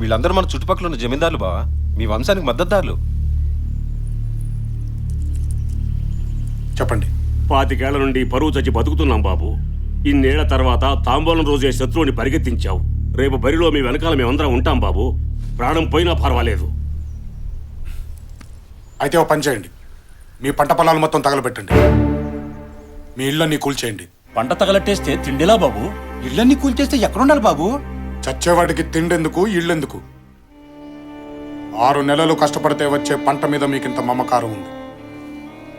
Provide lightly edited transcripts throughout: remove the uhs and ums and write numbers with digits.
వీళ్ళందరూ మన చుట్టుపక్కల ఉన్న జమీందారులు బావా, మీ వంశానికి మద్దతుదారులు. చెప్పండి. 25 ఏళ్ల నుండి పరువు చచ్చి బతుకుతున్నాం బాబు. ఇన్నేళ్ల తర్వాత తాంబూలం రోజే శత్రువుని పరిగెత్తించావు. రేపు బరిలో మీ వెనకాల మేమందరం ఉంటాం బాబు. ప్రాణం పోయినా పర్వాలేదు. అయితే ఓ పని చేయండి, మీ పంట పొలాలు మొత్తం తగలబెట్టండి, మీ ఇళ్ళన్నీ కూల్చేయండి. పంట తగలట్టేస్తే తిండిలా బాబు? ఇళ్ళన్నీ కూల్చేస్తే ఎక్కడుండాలి బాబు? చచ్చేవాడికి తిండెందుకు, ఇళ్ళెందుకు? 6 నెలలు కష్టపడితే వచ్చే పంట మీద మీకింత మమకారం ఉంది.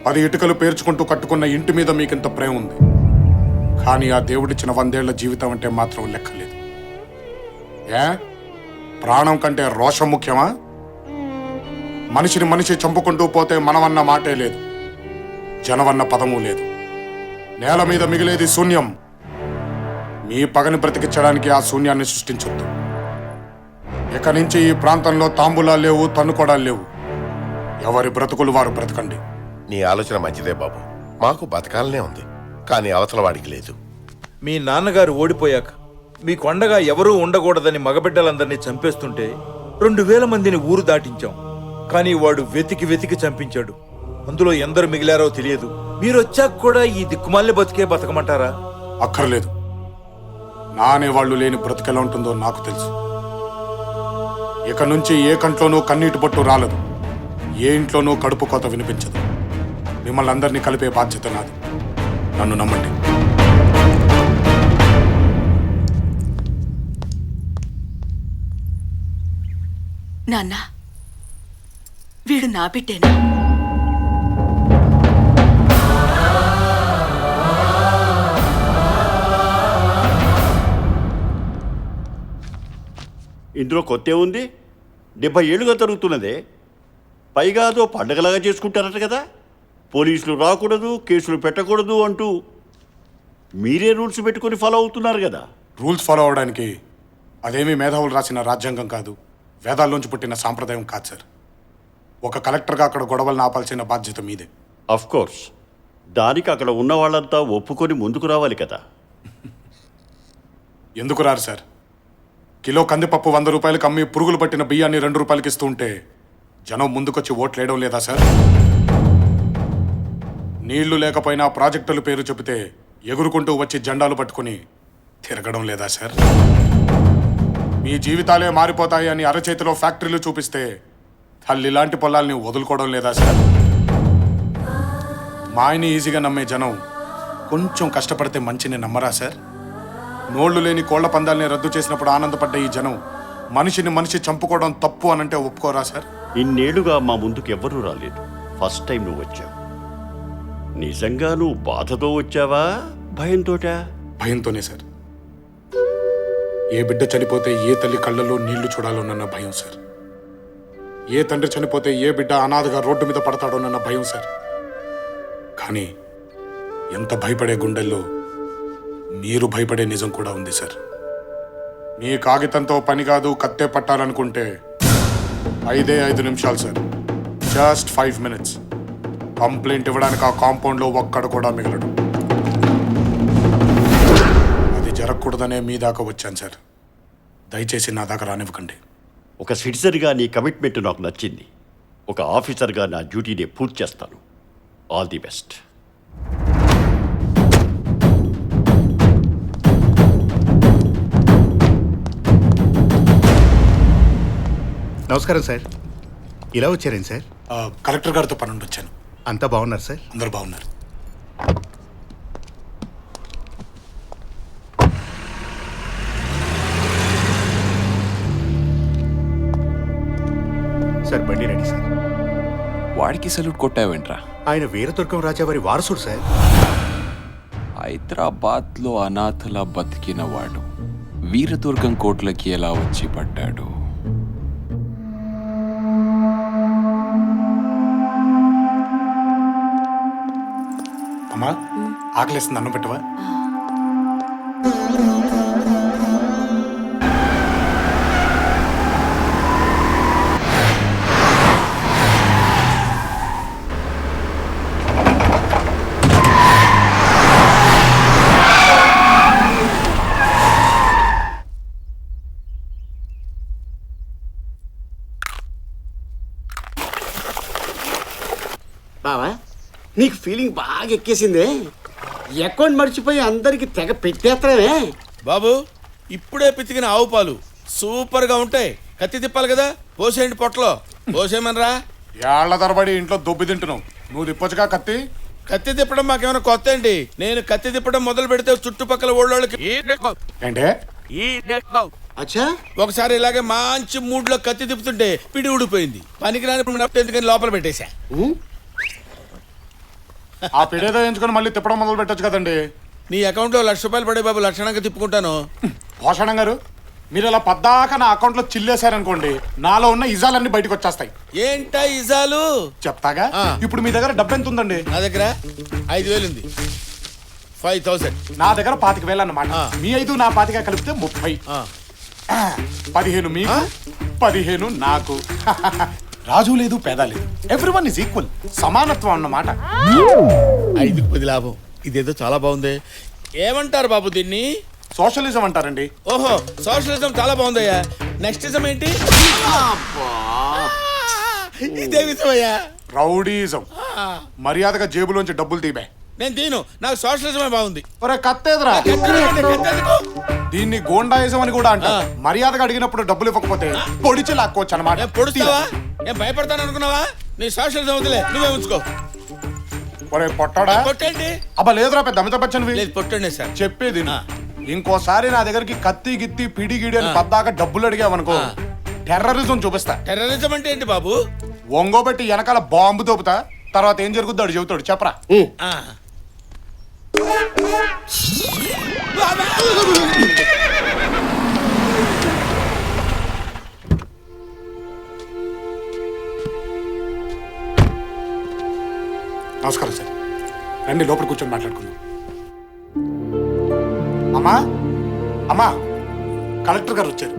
10 ఇటుకలు పేర్చుకుంటూ కట్టుకున్న ఇంటి మీద మీకింత ప్రేమ ఉంది. కానీ ఆ దేవుడిచ్చిన 100 ఏళ్ల జీవితం అంటే మాత్రం లెక్కలేదు. ఏ ప్రాణం కంటే రోషం ముఖ్యమా? మనిషిని మనిషి చంపుకుంటూ పోతే మనమన్న మాటే లేదు, జనవన్న పదము లేదు. నేల మీద మిగిలేది శూన్యం. మీ పగని బ్రతికించడానికి ఆ శూన్యాన్ని సృష్టించొద్దు. ఇక నుంచి ఈ ప్రాంతంలో తాంబూలాలు లేవు, తన్నుకోడాలు లేవు. ఎవరి బ్రతుకులు వారు బ్రతకండి. నీ ఆలోచన మంచిదే బాబు, మాకు బతకాలనే ఉంది, కానీ అవతల వాడికి లేదు. మీ నాన్నగారు ఓడిపోయాక మీ కొండగా ఎవరూ ఉండకూడదని మగబిడ్డలందరినీ చంపేస్తుంటే 2000 మందిని ఊరు దాటించాం. కానీ వాడు వెతికి వెతికి చంపించాడు. అందులో ఎందరు మిగిలారో తెలియదు. మీరొచ్చాక కూడా ఈ దిక్కుమాలిని బతికే బతకమంటారా? అక్కర్లేదు. నా అనేవాళ్లు లేని బ్రతికెలా ఉంటుందో నాకు తెలుసు. ఇక నుంచి ఏ కంట్లోనూ కన్నీటి బొట్టు రాలదు, ఏ ఇంట్లోనూ కడుపు కోత వినిపించదు. మిమ్మల్ని అందరినీ కలిపే బాధ్యత నాది. నన్ను నమ్మండి. నాన్న, వీడు నా బిడ్డేనా? ఇందులో కొత్త ఉంది. 70 ఏళ్ళుగా జరుగుతున్నదే. పైగా అదో పండగలాగా చేసుకుంటారట కదా. పోలీసులు రాకూడదు, కేసులు పెట్టకూడదు అంటూ మీరే రూల్స్ పెట్టుకొని ఫాలో అవుతున్నారు కదా. రూల్స్ ఫాలో అవడానికి అదేమీ మేధావులు రాసిన రాజ్యాంగం కాదు, వేదాల్లోంచి పుట్టిన సాంప్రదాయం కాదు సార్. ఒక కలెక్టర్గా అక్కడ గొడవలను ఆపాల్సిన బాధ్యత మీదే. అఫ్ కోర్స్, దానికి అక్కడ ఉన్న వాళ్ళంతా ఒప్పుకొని ముందుకు రావాలి కదా. ఎందుకు రారు సార్? కిలో కందిపప్పు 100 రూపాయలకు అమ్మి పురుగులు పట్టిన బియ్యాన్ని 2 రూపాయలకి ఇస్తూ ఉంటే జనం ముందుకొచ్చి ఓట్లేయడం లేదా సార్? నీళ్లు లేకపోయినా ప్రాజెక్టుల పేరు చెబితే ఎగురుకుంటూ వచ్చి జెండాలు పట్టుకుని తిరగడం లేదా సార్? మీ జీవితాలే మారిపోతాయి అని అరచేతిలో ఫ్యాక్టరీలు చూపిస్తే తల్లిలాంటి పొలాల్ని వదులుకోవడం లేదా సార్? మాయని ఈజీగా నమ్మే జనం కొంచెం కష్టపడితే మంచిని నమ్మరా సార్? నోళ్లు లేని కోళ్ల పందాల్ని రద్దు చేసినప్పుడు ఆనందపడ్డ ఈ జనం మనిషిని మనిషి చంపుకోవడం తప్పు అనంటే ఒప్పుకోరా సార్? ఇన్నేళ్లుగా మా ముందుకు ఎవ్వరూ రాలేదు. ఫస్ట్ టైం నువ్వు వచ్చావు. నిజంగా నువ్వు బాధతో వచ్చావా, భయంతోటా? భయంతోనే సార్. ఏ బిడ్డ చనిపోతే ఏ తల్లి కళ్ళల్లో నీళ్లు చూడాలోనన్న భయం సార్. ఏ తండ్రి చనిపోతే ఏ బిడ్డ అనాథగా రోడ్డు మీద పడతాడోనన్న భయం సార్. కానీ ఎంత భయపడే గుండెల్లో మీరు భయపడే నిజం కూడా ఉంది సార్. మీ కాగితంతో పని కాదు, కత్తే పట్టాలనుకుంటే 5 నిమిషాలు సార్. Just 5 minutes. కంప్లైంట్ ఇవ్వడానికి ఆ కాంపౌండ్లో ఒక్కడు కూడా మిగలడు. అది జరగకూడదనే మీ దాకా వచ్చాను సార్. దయచేసి నా దాకా రానివ్వకండి. ఒక సిటిజన్గా నీ కమిట్మెంట్ నాకు నచ్చింది. ఒక ఆఫీసర్గా నా డ్యూటీని పూర్తి చేస్తాను. All the best. నమస్కారం సార్. ఇలా వచ్చారేం సార్? కలెక్టర్ గారితో పని ఉండి వచ్చాను. అంతా బాగున్నారు సార్? అందరూ బాగున్నారు. సార్ బండి రెడీ సార్. వాడికి సల్యూట్ కొట్టావేంట్రా? ఆయన వీరదుర్గం రాజావారి వారసుడు సార్. హైదరాబాద్లో అనాథలా బతికినవాడు వీరదుర్గం కోట్లకి ఎలా వచ్చి పడ్డాడు? అమ్మా, ఆకలేస్తుంది, అన్నం పెట్టవా? బావా నీకు ఫీలింగ్ బాగా ఎక్కేసిందే. అకౌంట్ మర్చిపోయి అందరికి తెగ పెట్టేస్తానే. బాబు ఇప్పుడే పితికిన ఆవు పాలు సూపర్ గా ఉంటాయి. కత్తి తిప్పాలి కదా, పోసేయండి పొట్టలో. పోసేయమనరా. ఏళ్ల తరబడి ఇంట్లో దొబ్బి తింటున్నావు, నువ్వు తిప్పొచ్చుగా కత్తి. కత్తి తిప్పడం మాకేమైనా కొత్త అండి? నేను కత్తి తిప్పడం మొదలు పెడితే చుట్టుపక్కల ఊళ్ళోళ్ళకి ఏంటే అచ్చా ఒకసారి ఇలాగే మంచి మూడ్ లో కత్తి తిప్పుతుంటే పిడి ఊడిపోయింది. పనికిరాని ఎందుకని లోపల పెట్టేశా. ఆ పిడేదో ఎంచుకొని మళ్ళీ తిప్పడం మొదలు పెట్టొచ్చు కదండి. నీ అకౌంట్ లో ₹1,00,000 పడే బాబు, లక్షణంగా తిప్పుకుంటాను. భూషణం గారు, మీరు ఇలా పద్దాక నా అకౌంట్ లో చిల్లేశారనుకోండి, నాలో ఉన్న ఇజాలన్నీ బయటకు వచ్చేస్తాయి. ఏంటా ఇజాలు చెప్తాగా. ఇప్పుడు మీ దగ్గర డబ్బు ఎంత ఉందండి? నా దగ్గర 5,000 ఉంది. 5,000. నా దగ్గర 25,000 అన్నమాట. మీ 5 నా 25 కలిపితే 30. 15 మీకు, 15 నాకు. రాజు లేదు, పేద లేదు, ఎవ్రీవన్ ఇస్ ఈక్వల్. సమానత్వం అన్నమాట. 5కి 10 లాభం. ఇదేదో చాలా బాగుంది. ఏమంటారు బాబు దీన్ని? సోషలిజం అంటారండి. ఓహో, సోషలిజం చాలా బాగుందయ్యా. నెక్స్ట్ ఇజం ఏంటి? ఇదే విషమయ్యా. రౌడీజం. మర్యాదగా జేబులోంచి డబ్బులు తీబే. నేను తీను, నాకు సోషలిజమే బాగుంది. ఒరే కత్తేదరా, దీన్ని గోండాయిజం అని కూడా అంటారు. మర్యాదగా అడిగినప్పుడు డబ్బులు ఇవ్వకపోతే పొడిచి లాక్కోవచ్చు అన్నమాట. పొడుస్తావా? నేను భయపడతాను అనుకున్నావా? నీ సోషలిజం వదిలే, నువ్వే ఉంచుకో. ఒరే పొట్టాడా, కొట్టండి. అబ్బా లేదురా, పెద్ద అమితాబ్ బచ్చన్ లేదు, పొట్టండి సార్. చెప్పేది ఇంకోసారి నా దగ్గరికి కత్తి గిత్తి పిడి గిడి అని పద్దాక డబ్బులు అడిగావనుకో, టెర్రరిజం చూపిస్తా. టెర్రరిజం అంటే ఏంటి బాబు? ఒంగోబెట్టి వెనకాల బాంబు తోపుతా. తర్వాత ఏం జరుగుద్దో అడు చెబుతాడు, చెప్పరా. నమస్కారం సార్, రండి లోపల కూర్చొని మాట్లాడుకుందాం. అమ్మా అమ్మా, కలెక్టర్ గారు వచ్చారు.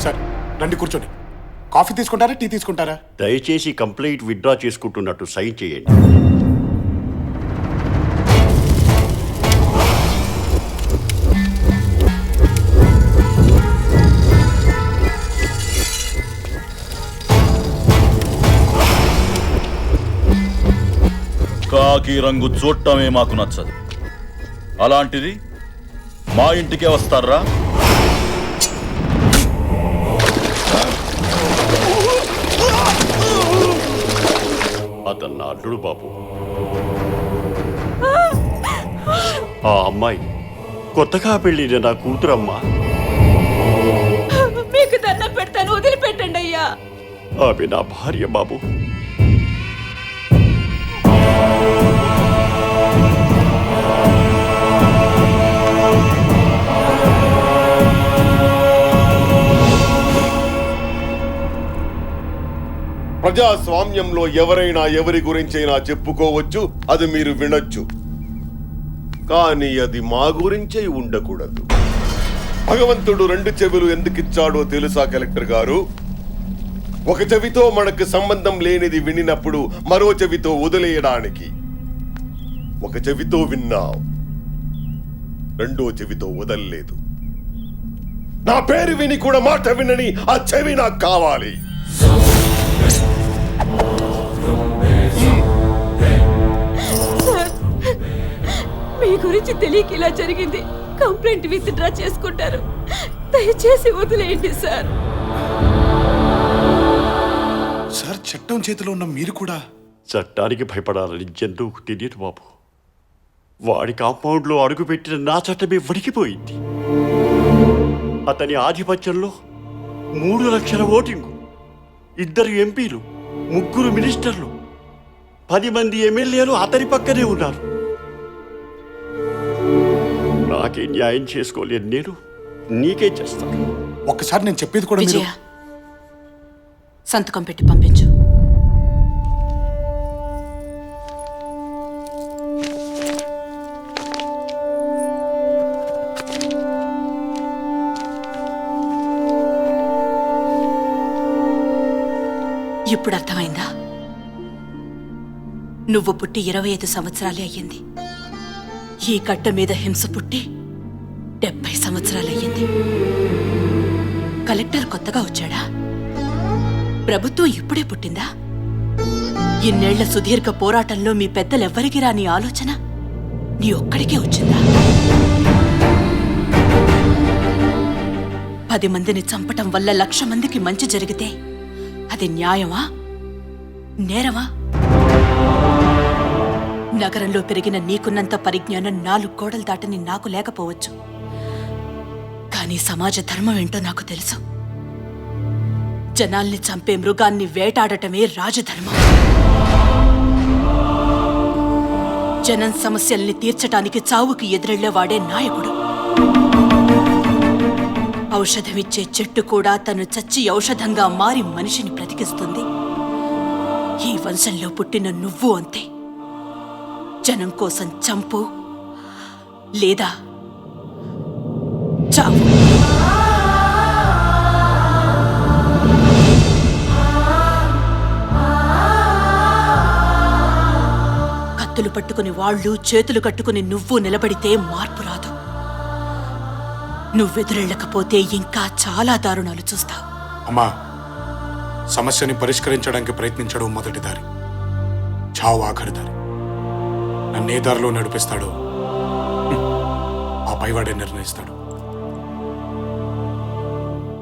సార్ రండి కూర్చోండి. కాఫీ తీసుకుంటారా, టీ తీసుకుంటారా? దయచేసి కంప్లైంట్ విత్డ్రా చేసుకుంటున్నట్టు సైన్ చేయండి. కాకి రంగు చూడటమే మాకు నచ్చదు. అలాంటిది మా ఇంటికే వస్తారా? అతను నా అల్లుడు బాబు. ఆ అమ్మాయి కొత్తగా పెళ్ళిన నా కూతురమ్మా. మీకు దండం పెడతాను, వదిలిపెట్టండి అయ్యా. ఆమె నా భార్య బాబు. ప్రజాస్వామ్యంలో ఎవరైనా ఎవరి గురించైనా చెప్పుకోవచ్చు, అది మీరు వినొచ్చు. కానీ అది మా గురించే ఉండకూడదు. భగవంతుడు 2 చెవులు ఎందుకిచ్చాడో తెలుసా కలెక్టర్ గారు? ఒక చెవితో మనకు సంబంధం లేనిది వినినప్పుడు మరో చెవితో వదిలేయడానికి. ఒక చెవితో విన్నావు, రెండో చెవితో వదలలేదు. నా పేరు విని కూడా మాట వినని ఆ చెవి నాకు కావాలి. మీ గురించి తెలియక ఇలా జరిగింది. కంప్లైంట్ విత్డ్రా చేసుకుంటారు, దయచేసి వదిలేయండి సార్. సార్ చట్టం చేతిలో ఉన్న మీరు కూడా చట్టానికి భయపడాలని జంతువుకు తెలియదు బాబు. వాడి కాంపౌండ్లో అడుగుపెట్టిన నా చట్టమే వణికిపోయింది. అతని ఆధిపత్యంలో 3 లక్షల ఓటింగు, 2 ఎంపీలు, 3 మినిస్టర్లు, 10 మంది ఎమ్మెల్యేలు అతని పక్కనే ఉన్నారు. నాకే న్యాయం చేసుకోలేను నేను, నీకే చేస్తాను. ఒక్కసారి నేను చెప్పేది కూడా మీరు. విజయ, సంతకం పెట్టి పంపించు. ఇప్పుడు అర్థమైందా? నువ్వు పుట్టి 25 సంవత్సరాలే అయ్యింది. ఈ గడ్డ మీద హింస పుట్టి 70 సంవత్సరాలయ్యింది. కలెక్టర్ కొత్తగా వచ్చాడా? ప్రభుత్వం ఇప్పుడే పుట్టిందా? ఇన్నేళ్ల సుదీర్ఘ పోరాటంలో మీ పెద్దలెవ్వరికి రాని ఆలోచన నీ ఒక్కడికే వచ్చిందా? 10 మందిని చంపటం వల్ల 1,00,000 మందికి మంచి జరిగితే అది న్యాయమా, నేరమా? నగరంలో పెరిగిన నీకున్నంత పరిజ్ఞానం 4 గోడలు దాటని నాకు లేకపోవచ్చు, కానీ సమాజ ధర్మం ఏంటో నాకు తెలుసు. జనాల్ని చంపే మృగాన్ని వేటాడటమే రాజధర్మం. జనం సమస్యల్ని తీర్చటానికి చావుకి ఎదురెళ్లేవాడే నాయకుడు. ఔషధమిచ్చే చెట్టు కూడా తను చచ్చి ఔషధంగా మారి మనిషిని బ్రతికిస్తుంది. ఈ వంశంలో పుట్టిన నువ్వు అంతే. జనం కోసం చంపు లేదా చావు. కత్తులు పట్టుకుని వాళ్ళు, చేతులు కట్టుకుని నువ్వు నిలబడితే మార్పు రాదు. నువ్వెదురెళ్ళకపోతే ఇంకా చాలా దారుణాలు చూస్తావు. అమ్మా, సమస్యని పరిష్కరించడానికి ప్రయత్నించడం మొదటి దారి, చావు ఆఖరి దారి. నన్నే దారిలో నడిపిస్తాడో ఆ పైవాడే నిర్ణయిస్తాడు.